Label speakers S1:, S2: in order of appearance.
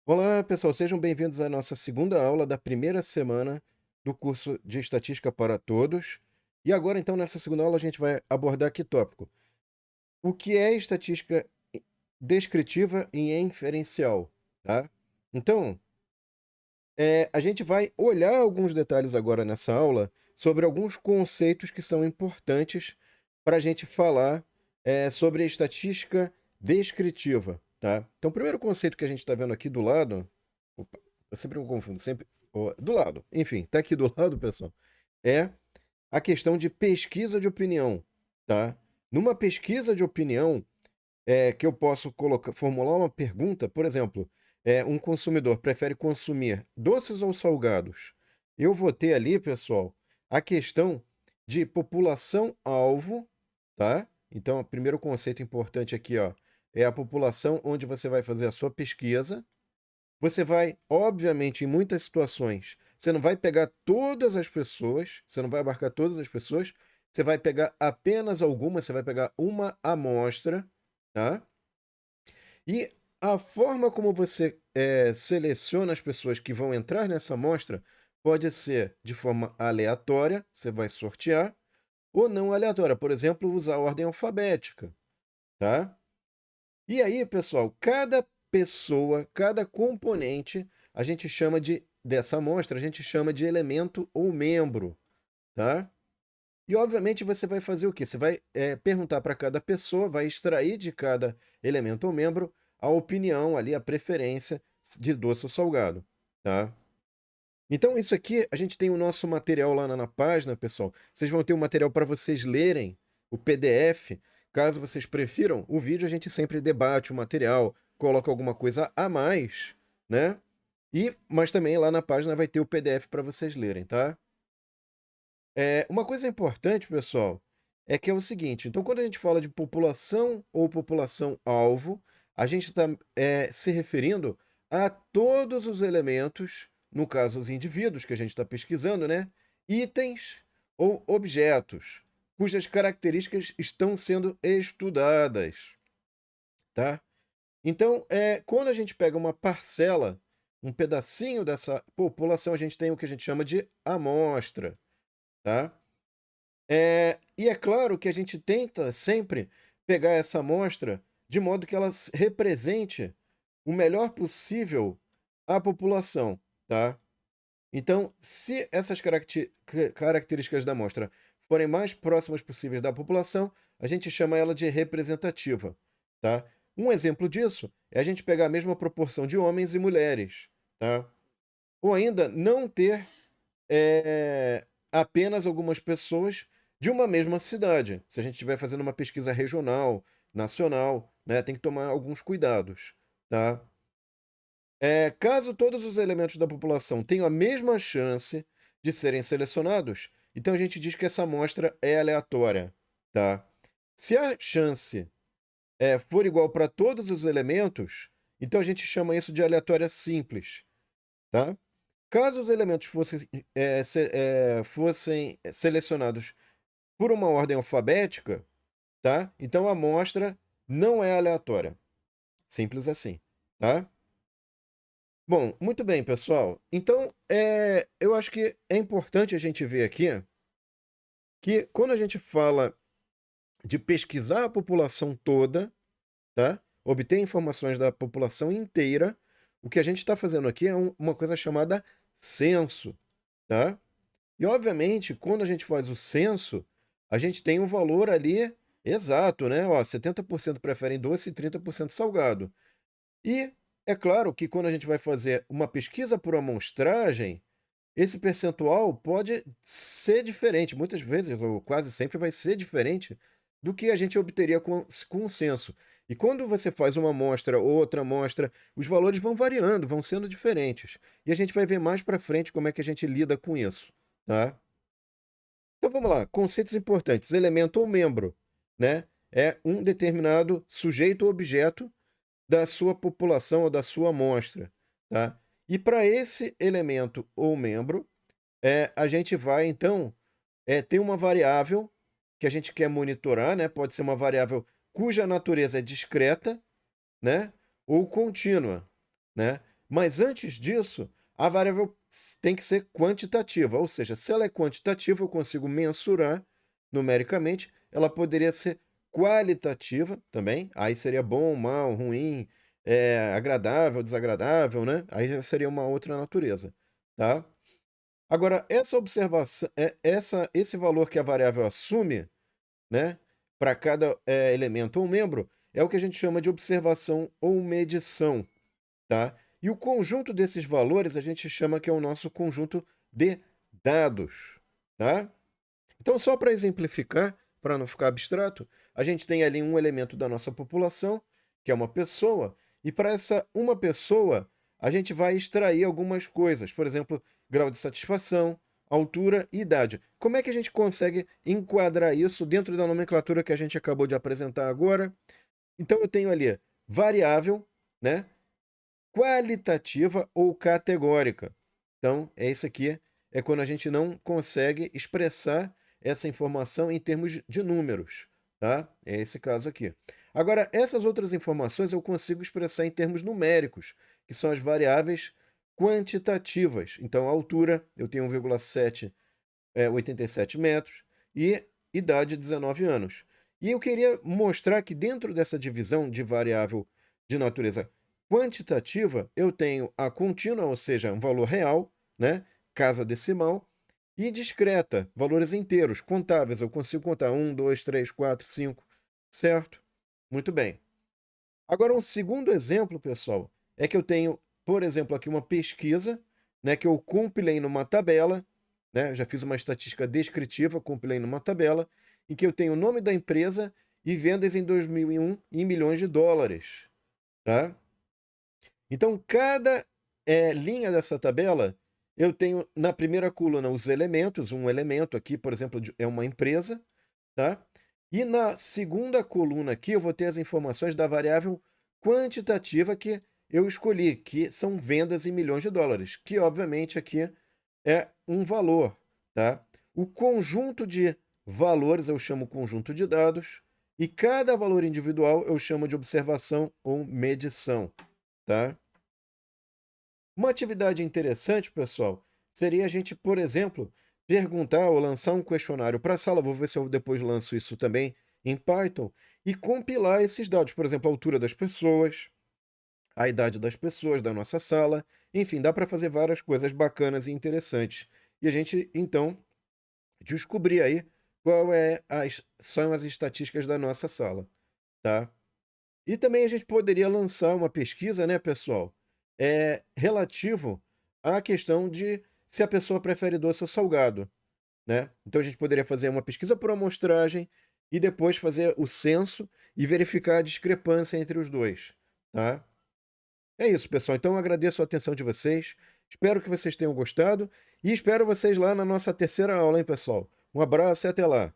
S1: Olá, pessoal, sejam bem-vindos à nossa segunda aula da primeira semana do curso de Estatística para Todos. E agora, então, nessa segunda aula, a gente vai abordar que tópico? O que é estatística descritiva e inferencial, tá? Então, a gente vai olhar alguns detalhes agora nessa aula sobre alguns conceitos que são importantes para a gente falar sobre a estatística descritiva, tá? Então, o primeiro conceito que a gente está vendo aqui do lado, opa, eu sempre me confundo, sempre do lado, enfim, tá aqui do lado, pessoal, é a questão de pesquisa de opinião, tá? Numa pesquisa de opinião, que eu posso colocar, formular uma pergunta, por exemplo, um consumidor prefere consumir doces ou salgados? Eu vou ter ali, pessoal, a questão de população-alvo, tá? Então, o primeiro conceito importante aqui, ó, é a população onde você vai fazer a sua pesquisa. Você vai, obviamente, em muitas situações, você não vai pegar todas as pessoas, você não vai abarcar todas as pessoas, você vai pegar apenas algumas, você vai pegar uma amostra, tá? E a forma como você seleciona as pessoas que vão entrar nessa amostra pode ser de forma aleatória, você vai sortear, ou não aleatória, por exemplo, usar a ordem alfabética, tá? E aí, pessoal, cada pessoa, cada componente, a gente chama dessa amostra, a gente chama de elemento ou membro, tá? E obviamente você vai fazer o quê? Você vai perguntar para cada pessoa, vai extrair de cada elemento ou membro a opinião ali, a preferência de doce ou salgado, tá? Então isso aqui, a gente tem o nosso material lá na página, pessoal. Vocês vão ter um material para vocês lerem, o PDF. Caso vocês prefiram, o vídeo a gente sempre debate o material, coloca alguma coisa a mais, né? Mas também lá na página vai ter o PDF para vocês lerem, tá? Uma coisa importante, pessoal, é que é o seguinte: então, quando a gente fala de população ou população-alvo, a gente está se referindo a todos os elementos, no caso, os indivíduos que a gente está pesquisando, né? Itens ou objetos, cujas características estão sendo estudadas, tá? Então, quando a gente pega uma parcela, um pedacinho dessa população, a gente tem o que a gente chama de amostra, tá? E é claro que a gente tenta sempre pegar essa amostra de modo que ela represente o melhor possível a população, tá? Então, se essas características da amostra forem mais próximas possíveis da população, a gente chama ela de representativa, tá? Um exemplo disso é a gente pegar a mesma proporção de homens e mulheres, tá? Ou ainda não ter apenas algumas pessoas de uma mesma cidade. Se a gente estiver fazendo uma pesquisa regional, nacional, né, tem que tomar alguns cuidados, tá? Caso todos os elementos da população tenham a mesma chance de serem selecionados, então a gente diz que essa amostra é aleatória, tá? Se a chance for igual para todos os elementos, então a gente chama isso de aleatória simples, tá? Caso os elementos fossem selecionados por uma ordem alfabética, tá? Então a amostra não é aleatória. Simples assim, tá? Bom, muito bem, pessoal. Então, eu acho que é importante a gente ver aqui que quando a gente fala de pesquisar a população toda, tá? Obter informações da população inteira, o que a gente está fazendo aqui é uma coisa chamada censo, tá? E, obviamente, quando a gente faz o censo, a gente tem um valor ali exato, né? Ó, 70% preferem doce e 30% salgado. E é claro que quando a gente vai fazer uma pesquisa por amostragem, esse percentual pode ser diferente. Muitas vezes, ou quase sempre, vai ser diferente do que a gente obteria com o censo. E quando você faz uma amostra, outra amostra, os valores vão variando, vão sendo diferentes. E a gente vai ver mais para frente como é que a gente lida com isso, tá? Então vamos lá, conceitos importantes. Elemento ou membro, né? É um determinado sujeito ou objeto da sua população ou da sua amostra, tá? E para esse elemento ou membro, a gente vai então ter uma variável que a gente quer monitorar, né? Pode ser uma variável cuja natureza é discreta, né? Ou contínua, né? Mas antes disso, a variável tem que ser quantitativa, ou seja, se ela é quantitativa, eu consigo mensurar numericamente, ela poderia ser qualitativa também, aí seria bom, mal, ruim, agradável, desagradável, né? Aí já seria uma outra natureza, tá? Agora, essa observação, esse valor que a variável assume, né, para cada elemento ou membro, é o que a gente chama de observação ou medição, tá? E o conjunto desses valores a gente chama que é o nosso conjunto de dados, tá? Então, só para exemplificar, para não ficar abstrato, a gente tem ali um elemento da nossa população, que é uma pessoa, e para essa uma pessoa, a gente vai extrair algumas coisas, por exemplo, grau de satisfação, altura e idade. Como é que a gente consegue enquadrar isso dentro da nomenclatura que a gente acabou de apresentar agora? Então, eu tenho ali variável, né? Qualitativa ou categórica. Então, é isso aqui, é quando a gente não consegue expressar essa informação em termos de números, tá? É esse caso aqui. Agora, essas outras informações eu consigo expressar em termos numéricos, que são as variáveis quantitativas. Então, a altura, eu tenho 1,7, 87 metros, e idade, 19 anos. E eu queria mostrar que dentro dessa divisão de variável de natureza quantitativa, eu tenho a contínua, ou seja, um valor real, né? Casa decimal, e discreta, valores inteiros, contáveis. Eu consigo contar 2, 3, 4, 5, certo? Muito bem. Agora, um segundo exemplo, pessoal, é que eu tenho, por exemplo, aqui uma pesquisa, né, que eu compilei numa tabela, né? Eu já fiz uma estatística descritiva, compilei numa tabela, em que eu tenho o nome da empresa e vendas em 2001 em milhões de dólares, tá? Então, cada linha dessa tabela, eu tenho na primeira coluna os elementos, um elemento aqui, por exemplo, é uma empresa, tá? E na segunda coluna aqui, eu vou ter as informações da variável quantitativa que eu escolhi, que são vendas em milhões de dólares, que obviamente aqui é um valor, tá? O conjunto de valores eu chamo conjunto de dados, e cada valor individual eu chamo de observação ou medição, tá? Uma atividade interessante, pessoal, seria a gente, por exemplo, perguntar ou lançar um questionário para a sala. Vou ver se eu depois lanço isso também em Python e compilar esses dados, por exemplo, a altura das pessoas, a idade das pessoas da nossa sala. Enfim, dá para fazer várias coisas bacanas e interessantes. E a gente, então, descobrir aí são as estatísticas da nossa sala, tá? E também a gente poderia lançar uma pesquisa, né, pessoal, relativo à questão de se a pessoa prefere doce ou salgado, né? Então a gente poderia fazer uma pesquisa por amostragem e depois fazer o censo e verificar a discrepância entre os dois, tá? É isso, pessoal. Então eu agradeço a atenção de vocês. Espero que vocês tenham gostado e espero vocês lá na nossa terceira aula, hein, pessoal? Um abraço e até lá.